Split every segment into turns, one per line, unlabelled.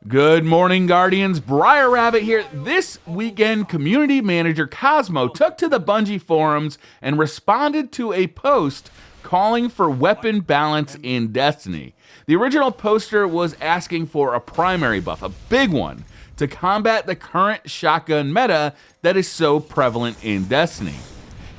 Good morning, Guardians. Briar Rabbit here. This weekend, community manager Cosmo took to the Bungie forums and responded to a post calling for weapon balance in Destiny. The original poster was asking for a primary buff, a big one, to combat the current shotgun meta that is so prevalent in Destiny.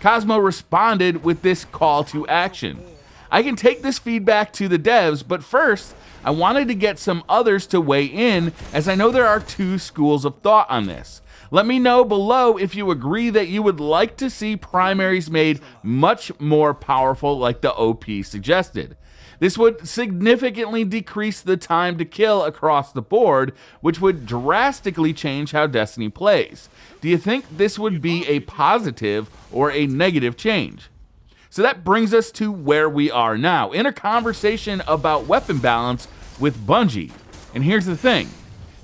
Cosmo responded with this call to action. I can take this feedback to the devs, but first, I wanted to get some others to weigh in, as I know there are two schools of thought on this. Let me know below if you agree that you would like to see primaries made much more powerful like the OP suggested. This would significantly decrease the time to kill across the board, which would drastically change how Destiny plays. Do you think this would be a positive or a negative change? So that brings us to where we are now, in a conversation about weapon balance with Bungie. And here's the thing,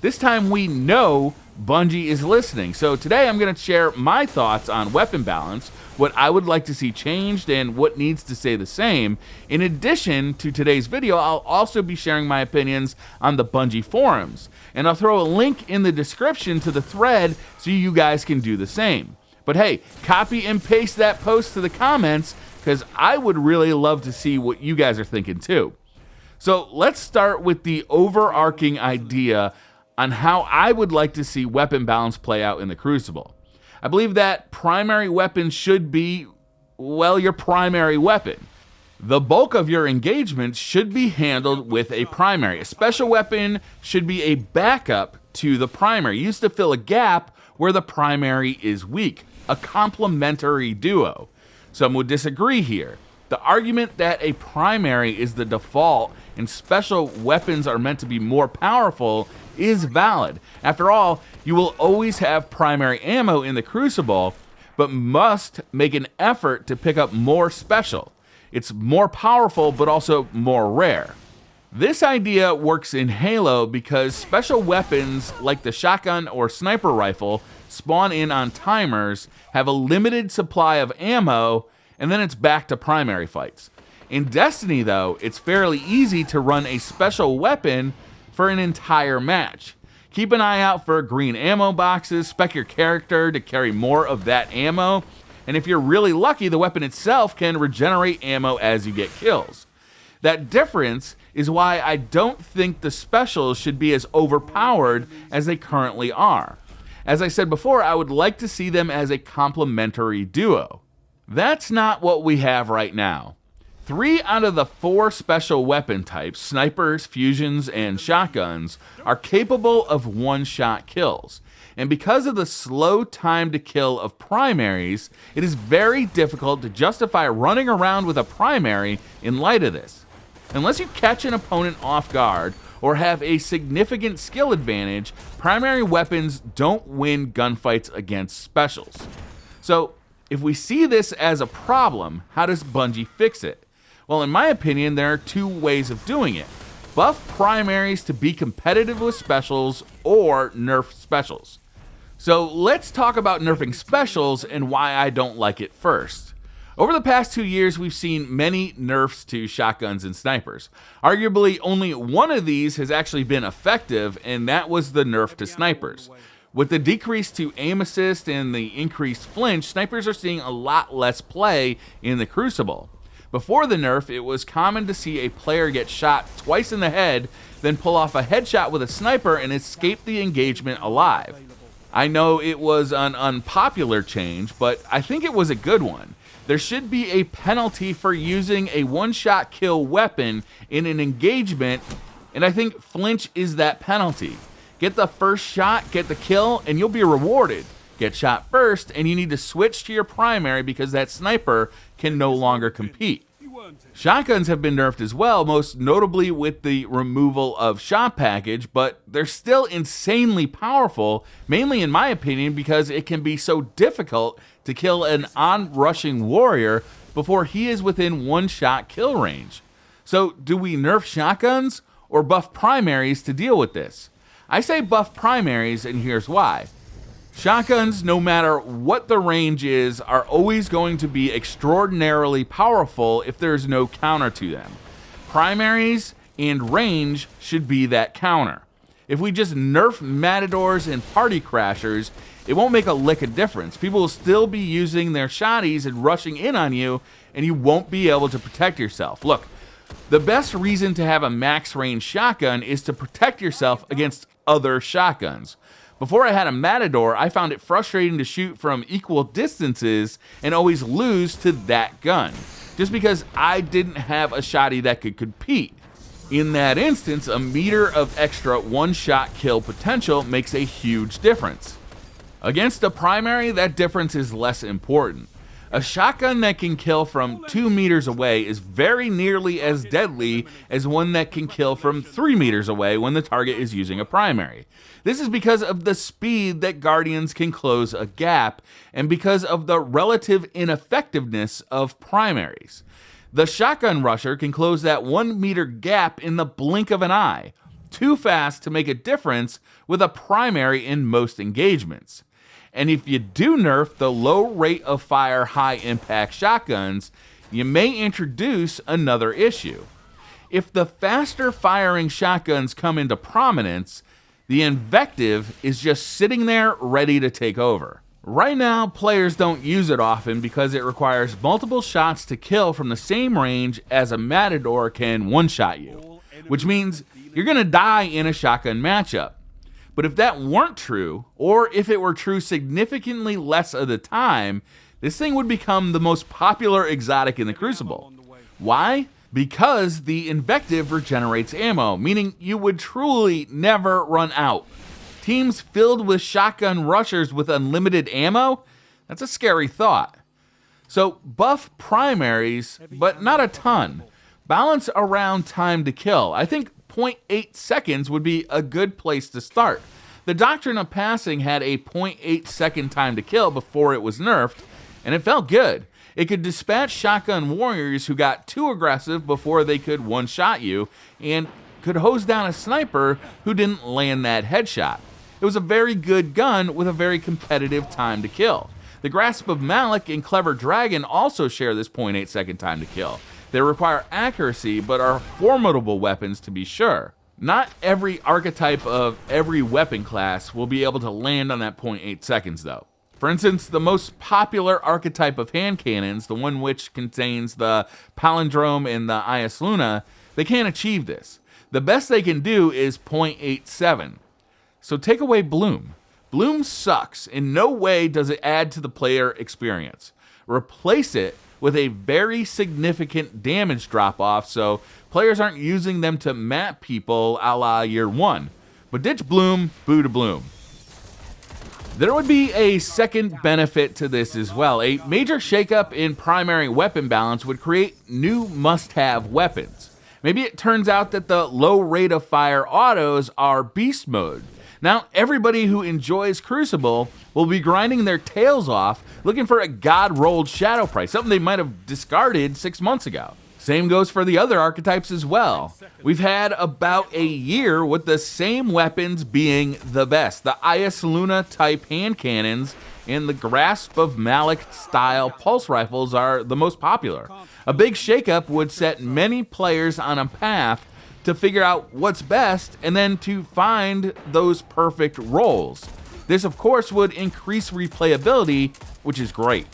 this time we know Bungie is listening. So today I'm going to share my thoughts on weapon balance, what I would like to see changed and what needs to stay the same. In addition to today's video, I'll also be sharing my opinions on the Bungie forums. And I'll throw a link in the description to the thread so you guys can do the same. But hey, copy and paste that post to the comments, because I would really love to see what you guys are thinking too. So let's start with the overarching idea on how I would like to see weapon balance play out in the Crucible. I believe that primary weapons should be, well, your primary weapon. The bulk of your engagement should be handled with a primary. A special weapon should be a backup to the primary, used to fill a gap where the primary is weak, a complementary duo. Some would disagree here. The argument that a primary is the default and special weapons are meant to be more powerful is valid. After all, you will always have primary ammo in the Crucible, but must make an effort to pick up more special. It's more powerful, but also more rare. This idea works in Halo because special weapons like the shotgun or sniper rifle spawn in on timers, have a limited supply of ammo, and then it's back to primary fights. In Destiny though, it's fairly easy to run a special weapon for an entire match. Keep an eye out for green ammo boxes, spec your character to carry more of that ammo, and if you're really lucky, the weapon itself can regenerate ammo as you get kills. That difference is why I don't think the specials should be as overpowered as they currently are. As I said before, I would like to see them as a complementary duo. That's not what we have right now. 3 out of the 4 special weapon types, snipers, fusions, and shotguns, are capable of one-shot kills. And because of the slow time to kill of primaries, it is very difficult to justify running around with a primary in light of this. Unless you catch an opponent off guard or have a significant skill advantage, primary weapons don't win gunfights against specials. So, if we see this as a problem, how does Bungie fix it? Well, in my opinion, there are 2 ways of doing it. Buff primaries to be competitive with specials, or nerf specials. So let's talk about nerfing specials and why I don't like it first. Over the past 2 years, we've seen many nerfs to shotguns and snipers. Arguably, only one of these has actually been effective, and that was the nerf to snipers. With the decrease to aim assist and the increased flinch, snipers are seeing a lot less play in the Crucible. Before the nerf, it was common to see a player get shot twice in the head, then pull off a headshot with a sniper and escape the engagement alive. I know it was an unpopular change, but I think it was a good one. There should be a penalty for using a one-shot kill weapon in an engagement, and I think flinch is that penalty. Get the first shot, get the kill, and you'll be rewarded. Get shot first, and you need to switch to your primary because that sniper can no longer compete. Shotguns have been nerfed as well, most notably with the removal of shot package, but they're still insanely powerful, mainly in my opinion because it can be so difficult to kill an on-rushing warrior before he is within one-shot kill range. So do we nerf shotguns or buff primaries to deal with this? I say buff primaries, and here's why. Shotguns, no matter what the range is, are always going to be extraordinarily powerful if there's no counter to them. Primaries and range should be that counter. If we just nerf matadors and party crashers, it won't make a lick of difference. People will still be using their shotties and rushing in on you, and you won't be able to protect yourself. Look, the best reason to have a max range shotgun is to protect yourself against other shotguns. Before I had a matador, I found it frustrating to shoot from equal distances and always lose to that gun, just because I didn't have a shotty that could compete. In that instance, a meter of extra one-shot kill potential makes a huge difference. Against a primary, that difference is less important. A shotgun that can kill from 2 meters away is very nearly as deadly as one that can kill from 3 meters away when the target is using a primary. This is because of the speed that Guardians can close a gap, and because of the relative ineffectiveness of primaries. The shotgun rusher can close that 1 meter gap in the blink of an eye, too fast to make a difference with a primary in most engagements. And if you do nerf the low rate of fire high impact shotguns, you may introduce another issue. If the faster firing shotguns come into prominence, the invective is just sitting there ready to take over. Right now, players don't use it often because it requires multiple shots to kill from the same range as a matador can one-shot you, which means you're going to die in a shotgun matchup. But if that weren't true, or if it were true significantly less of the time, this thing would become the most popular exotic in the Crucible. Why? Because the invective regenerates ammo, meaning you would truly never run out. Teams filled with shotgun rushers with unlimited ammo? That's a scary thought. So buff primaries, but not a ton. Balance around time to kill. I think 0.8 seconds would be a good place to start. The Doctrine of Passing had a 0.8 second time to kill before it was nerfed, and it felt good. It could dispatch shotgun warriors who got too aggressive before they could one-shot you, and could hose down a sniper who didn't land that headshot. It was a very good gun with a very competitive time to kill. The Grasp of Malik and Clever Dragon also share this 0.8 second time to kill. They require accuracy, but are formidable weapons to be sure. Not every archetype of every weapon class will be able to land on that 0.8 seconds though. For instance, the most popular archetype of hand cannons, the one which contains the Palindrome and the Ias Luna, they can't achieve this. The best they can do is 0.87. So take away Bloom. Bloom sucks. In no way does it add to the player experience. Replace it with a very significant damage drop-off so players aren't using them to map people a la Year 1. But ditch Bloom, boo to Bloom. There would be a second benefit to this as well. A major shakeup in primary weapon balance would create new must-have weapons. Maybe it turns out that the low rate of fire autos are beast mode. Now, everybody who enjoys Crucible will be grinding their tails off looking for a god-rolled Shadow Price, something they might have discarded 6 months ago. Same goes for the other archetypes as well. We've had about a year with the same weapons being the best. The Ias Luna type hand cannons and the Grasp of Malik style pulse rifles are the most popular. A big shakeup would set many players on a path to figure out what's best and then to find those perfect rolls. This of course would increase replayability, which is great.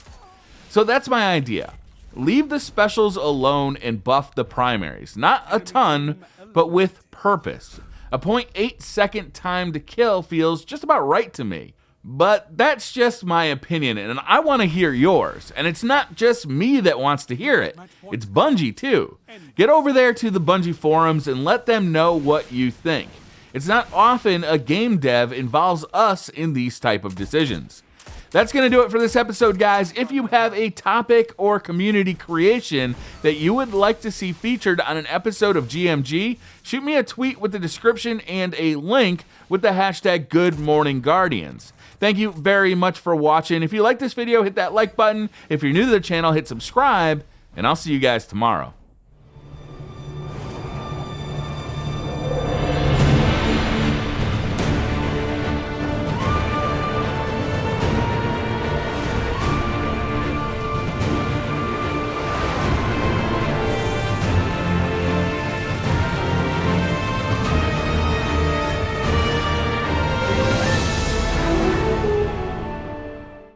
So that's my idea. Leave the specials alone and buff the primaries. Not a ton, but with purpose. A 0.8 second time to kill feels just about right to me. But that's just my opinion, and I want to hear yours. And it's not just me that wants to hear it. It's Bungie too. Get over there to the Bungie forums and let them know what you think. It's not often a game dev involves us in these type of decisions. That's going to do it for this episode, guys. If you have a topic or community creation that you would like to see featured on an episode of GMG, shoot me a tweet with the description and a link with the hashtag GoodMorningGuardians. Thank you very much for watching. If you like this video, hit that like button. If you're new to the channel, hit subscribe, and I'll see you guys tomorrow.